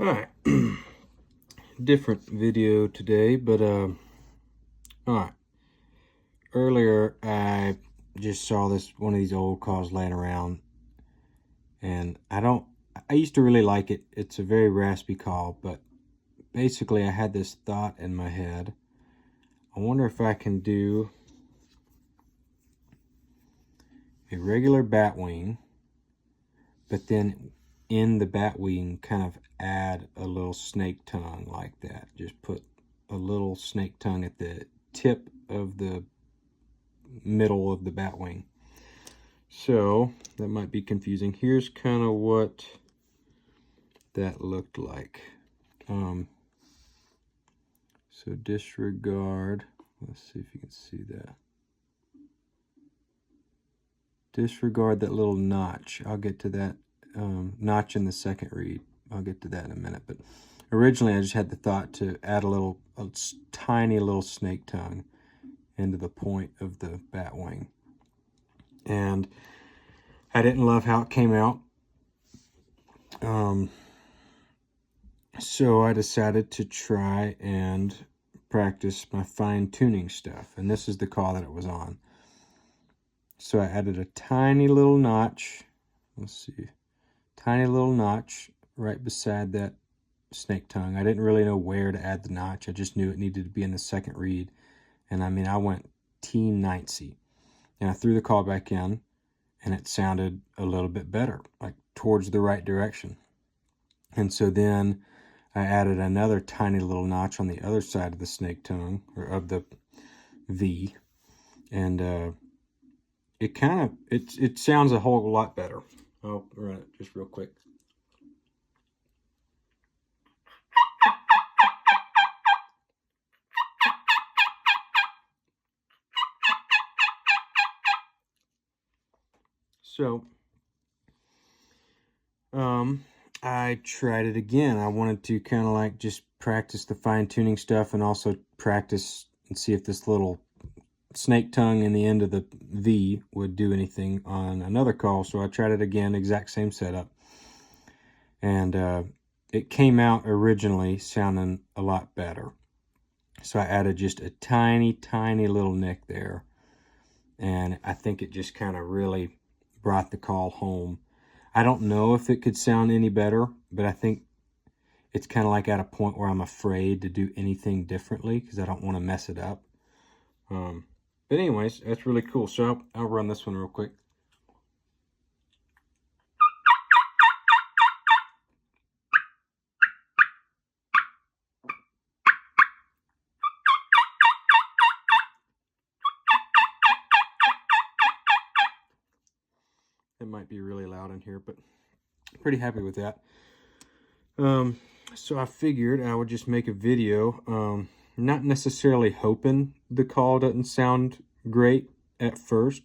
All right, different video today, but all right. Earlier, I just saw one of these old calls laying around, and I used to really like it. It's a very raspy call, but basically I had this thought in my head. I wonder if I can do a regular batwing, but then in the batwing kind of add a little snake tongue like that. Just put a little snake tongue at the tip of the middle of the batwing. So that might be confusing. Here's kind of what that looked like. So disregard, let's see if you can see that. Disregard that little notch. I'll get to that notch in the second read. I'll get to that in a minute. But originally I just had the thought to add a tiny little snake tongue into the point of the batwing. And I didn't love how it came out. So I decided to try and practice my fine-tuning stuff. And this is the call that it was on. So I added a tiny little notch. Let's see. Tiny little notch right beside that snake tongue. I didn't really know where to add the notch. I just knew it needed to be in the second read. And I mean, I went T90. And I threw the call back in, and it sounded a little bit better, like towards the right direction. And so then I added another tiny little notch on the other side of the snake tongue, or of the V, and it sounds a whole lot better. I'll run it just real quick. So, I tried it again. I wanted to kind of like just practice the fine-tuning stuff and also practice and see if this little snake tongue in the end of the V would do anything on another call. So I tried it again, exact same setup. And it came out originally sounding a lot better. So I added just a tiny, tiny little nick there. And I think it just kind of really brought the call home. I don't know if it could sound any better, but I think it's kind of like at a point where I'm afraid to do anything differently because I don't want to mess it up. But anyways, that's really cool. So I'll run this one real quick. It might be really loud in here, but I'm pretty happy with that. So I figured I would just make a video, not necessarily hoping the call doesn't sound great at first,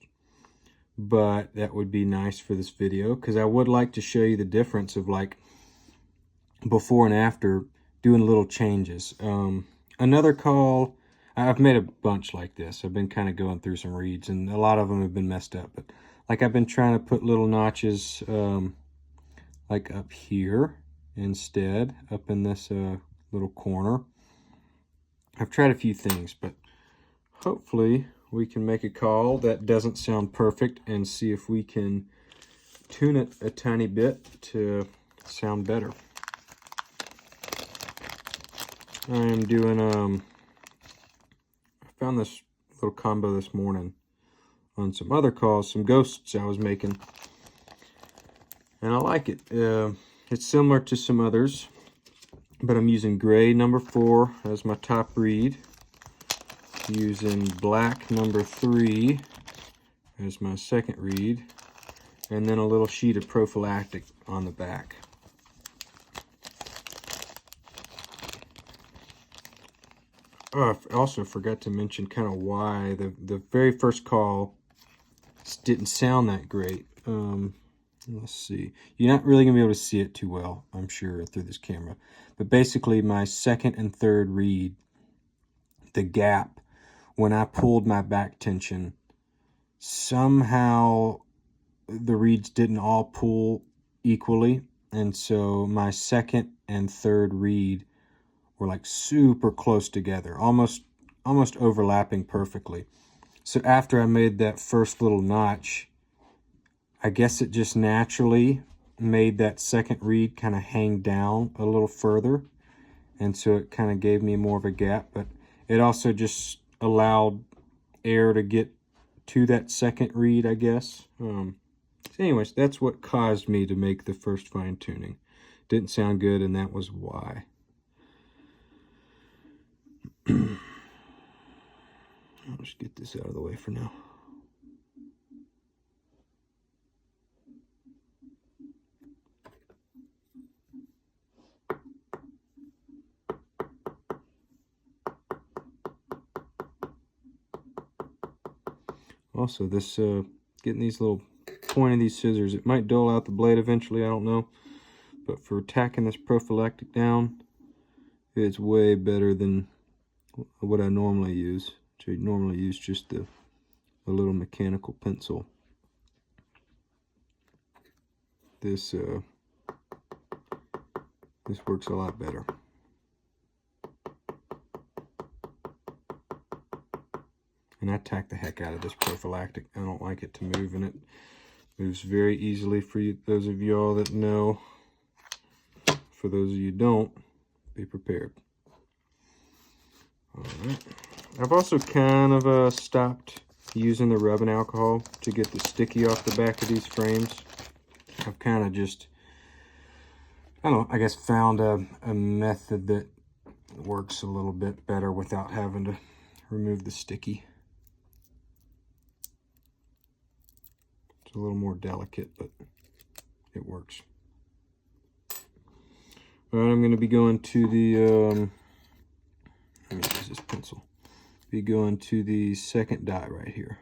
but that would be nice for this video because I would like to show you the difference of like before and after doing little changes. Another call, I've made a bunch like this. I've been kind of going through some reads and a lot of them have been messed up, but like I've been trying to put little notches like up here instead, up in this little corner. I've tried a few things, but hopefully we can make a call that doesn't sound perfect and see if we can tune it a tiny bit to sound better. I am doing, I found this little combo this morning on some other calls, some ghosts I was making, and I like it. It's similar to some others, but I'm using gray number 4 as my top read, using black number 3 as my second read, and then a little sheet of Prophylactic on the back. Oh, I also forgot to mention kind of why the very first call didn't sound that great. Let's see. You're not really going to be able to see it too well, I'm sure, through this camera. But basically, my second and third read, the gap, when I pulled my back tension, somehow the reeds didn't all pull equally. And so my second and third reed were like super close together, almost overlapping perfectly. So after I made that first little notch, I guess it just naturally made that second reed kind of hang down a little further. And so it kind of gave me more of a gap, but it also just allowed air to get to that second reed, I guess. So anyways, that's what caused me to make the first fine tuning. Didn't sound good, and that was why. I'll just get this out of the way for now. Also, this getting these little point of these scissors, it might dull out the blade eventually, I don't know. But for tacking this Prophylactic down, it's way better than what I normally use. So I normally use just a little mechanical pencil. This works a lot better. And I tack the heck out of this Prophylactic. I don't like it to move, and it moves very easily for you, those of y'all that know. For those of you who don't, be prepared. Alright. I've also kind of stopped using the rubbing alcohol to get the sticky off the back of these frames. I've kind of just, I don't know, I guess found a method that works a little bit better without having to remove the sticky. It's a little more delicate, but it works. All right, I'm going to be going to the, let me use this pencil. Be going to the second die right here.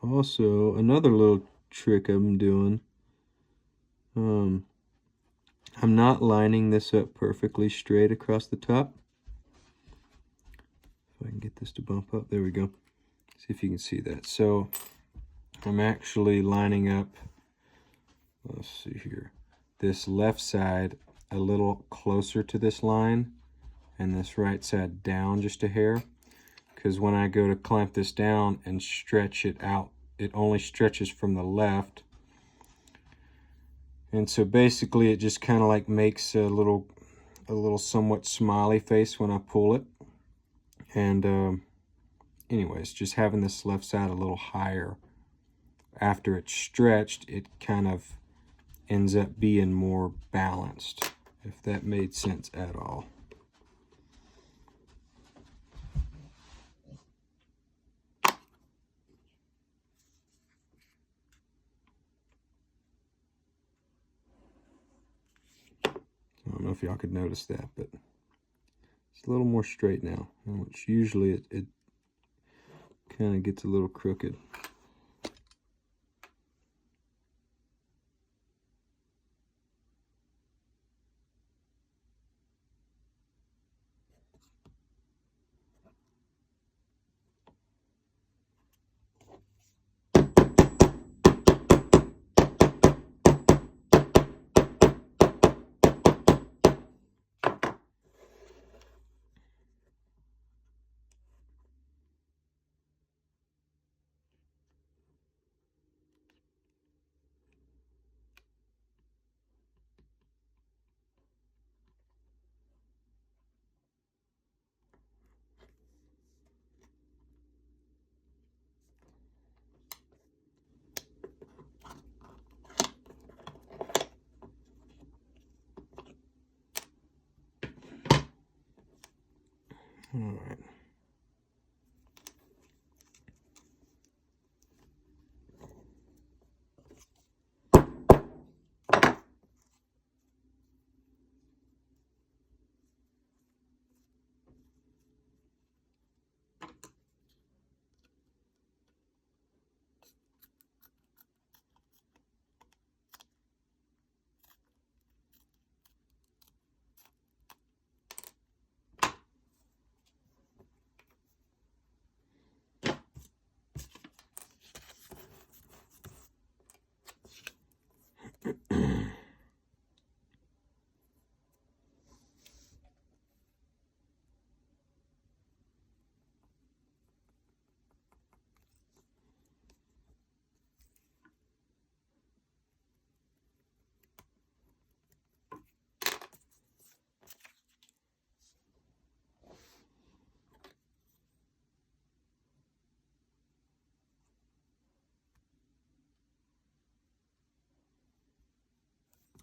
Also, another little trick I'm doing, I'm not lining this up perfectly straight across the top. If I can get this to bump up, there we go. See if you can see that. So I'm actually lining up, let's see here, this left side a little closer to this line and this right side down just a hair, because when I go to clamp this down and stretch it out, it only stretches from the left. And so basically it just kind of like makes a little somewhat smiley face when I pull it. And anyways, just having this left side a little higher after it's stretched, it kind of ends up being more balanced, if that made sense at all. I don't know if y'all could notice that, but it's a little more straight now, which usually it kind of gets a little crooked.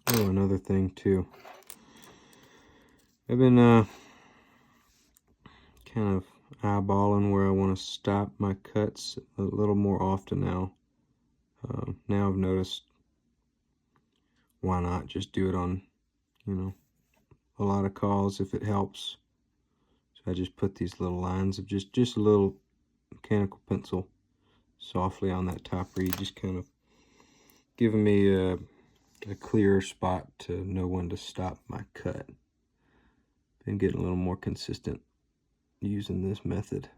Oh, another thing too. I've been kind of eyeballing where I want to stop my cuts a little more often now. Now I've noticed, why not just do it on, a lot of calls if it helps. So I just put these little lines of just a little mechanical pencil softly on that top reed, just kind of giving me a clearer spot to know when to stop my cut. Been getting a little more consistent using this method.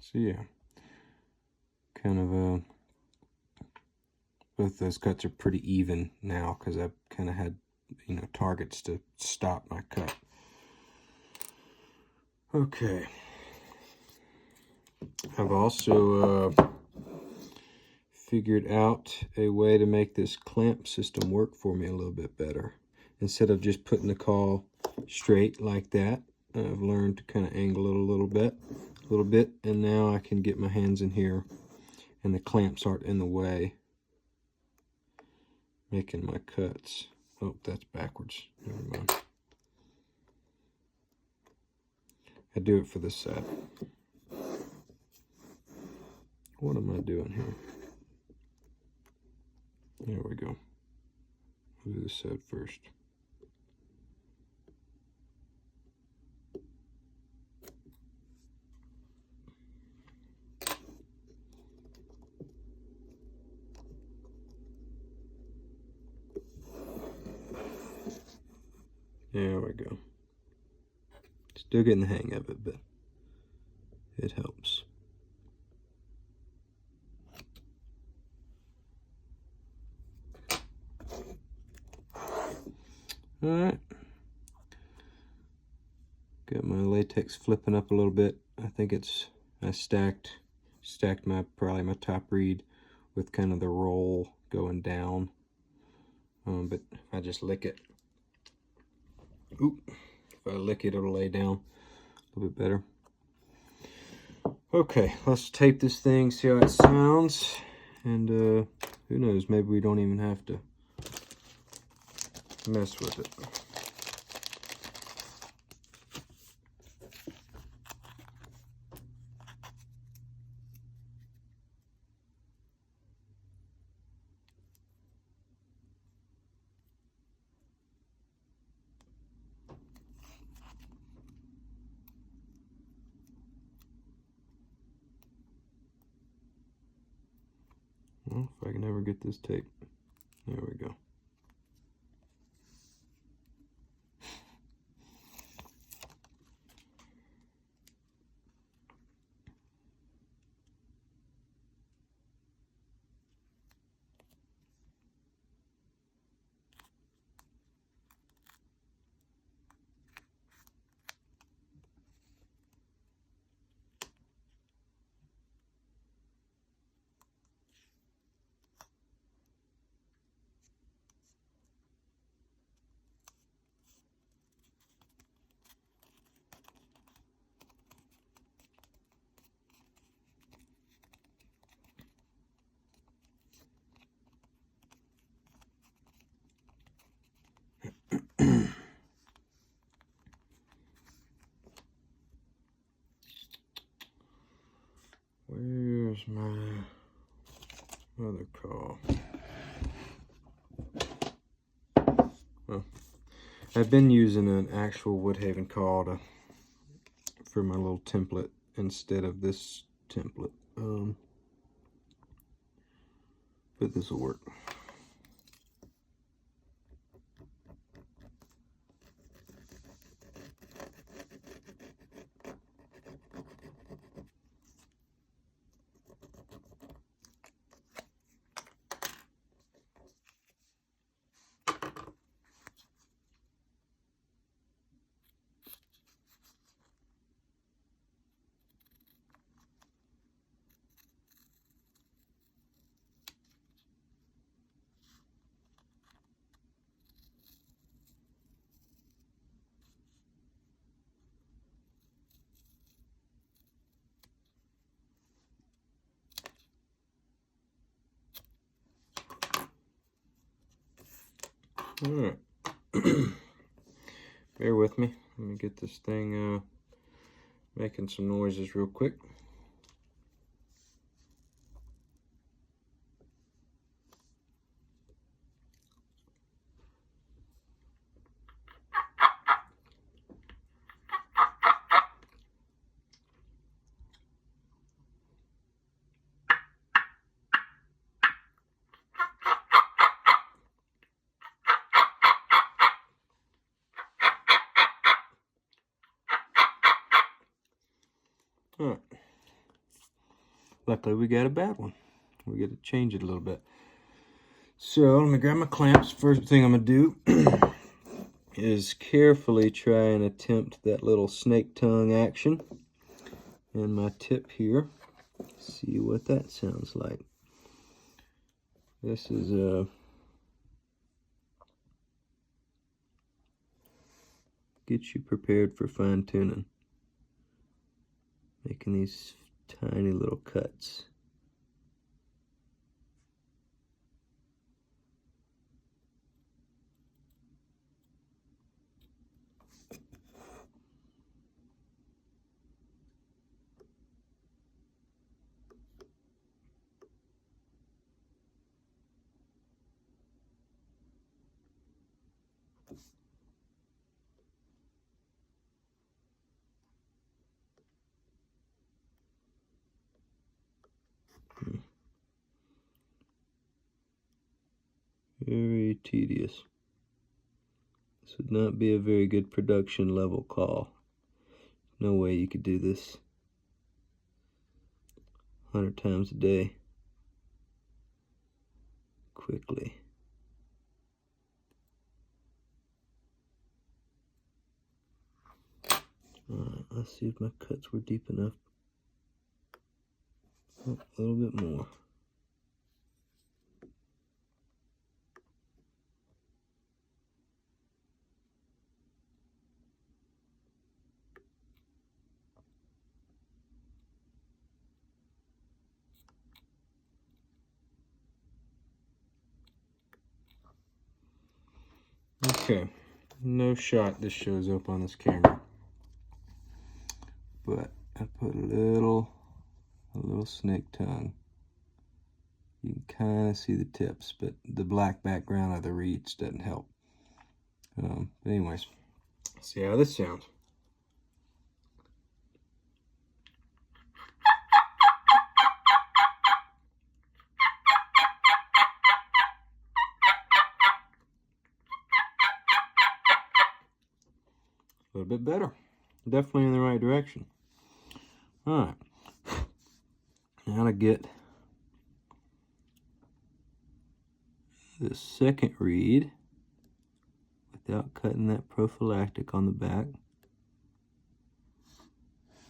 So yeah, kind of both those cuts are pretty even now because I've kind of had, targets to stop my cut. Okay. I've also figured out a way to make this clamp system work for me a little bit better. Instead of just putting the call straight like that, I've learned to kind of angle it a little bit, and now I can get my hands in here and the clamps aren't in the way, making my cuts. Oh, that's backwards. Never mind. I do it for this side. What am I doing here? There we go. I'll do this side first. There we go. Still getting the hang of it, but it helps. Alright. Got my latex flipping up a little bit. I think I stacked probably my top reed with kind of the roll going down. But if I just lick it, if I lick it, it'll lay down a little bit better. Okay, let's tape this thing, see how it sounds, and who knows, maybe we don't even have to mess with it. Well, if I can ever get this tape. There we go. Where's my other call? Well, I've been using an actual Woodhaven call for my little template instead of this template. But this will work. All right. Bear with me. Let me get this thing making some noises real quick. All right. Luckily, we got a bad one. We got to change it a little bit. So let me grab my clamps. First thing I'm going to do is carefully try and attempt that little snake tongue action. And my tip here, see what that sounds like. This is get you prepared for fine tuning. Making these tiny little cuts. Very tedious. This would not be a very good production level call. No way you could do this 100 times a day quickly. Alright, let's see if my cuts were deep enough. Oh, a little bit more. Okay, no shot this shows up on this camera, but I put a little snake tongue. You can kind of see the tips, but the black background of the reeds doesn't help. But anyways, let's see how this sounds. A little bit better. Definitely in the right direction. Alright. Now to get the second reed without cutting that prophylactic on the back.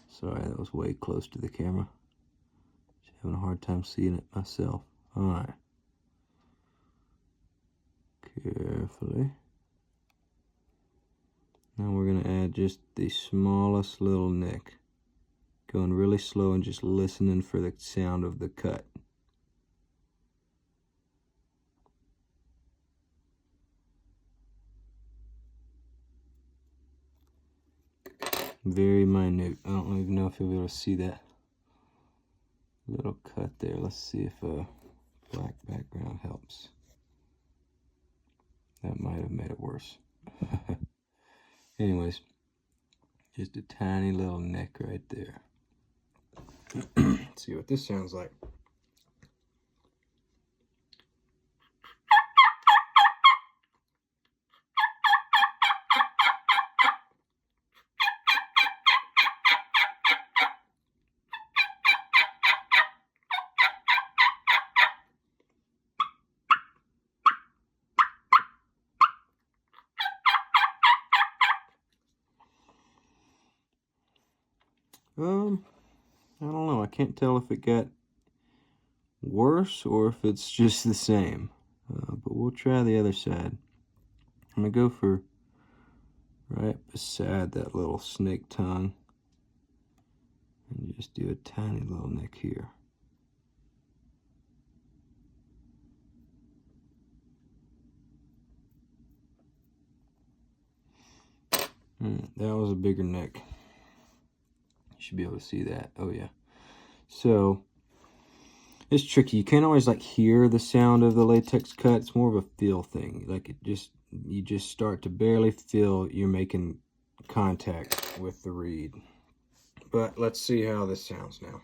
Sorry, that was way close to the camera. Just having a hard time seeing it myself. Alright. Carefully. Now we're going to add just the smallest little nick. Going really slow and just listening for the sound of the cut. Very minute. I don't even know if you'll be able to see that little cut there. Let's see if a black background helps. That might have made it worse. Anyways, just a tiny little nick right there. Let's see what this sounds like. I don't know. I can't tell if it got worse or if it's just the same. But we'll try the other side. I'm going to go for right beside that little snake tongue. And just do a tiny little nick here. That was a bigger neck. You should be able to see that. Oh yeah. So it's tricky. You can't always like hear the sound of the latex cut. It's more of a feel thing. Like you just start to barely feel you're making contact with the reed. But let's see how this sounds now.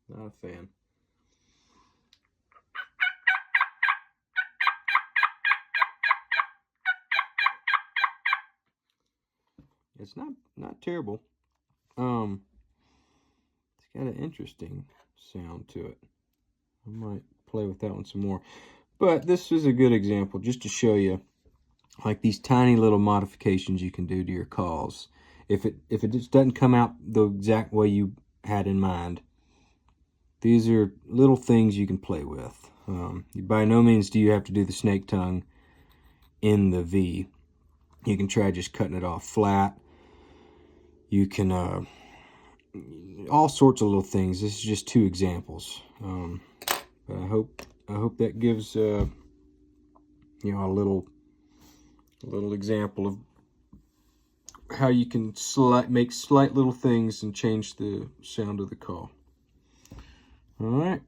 Not a fan. It's not terrible. It's got an interesting sound to it. I might play with that one some more. But this is a good example just to show you like these tiny little modifications you can do to your calls. If it just doesn't come out the exact way you had in mind, these are little things you can play with. By no means do you have to do the snake tongue in the V. You can try just cutting it off flat. You can all sorts of little things. This is just 2 examples. But I hope that gives you know, a little example of how you can make slight little things and change the sound of the call. All right.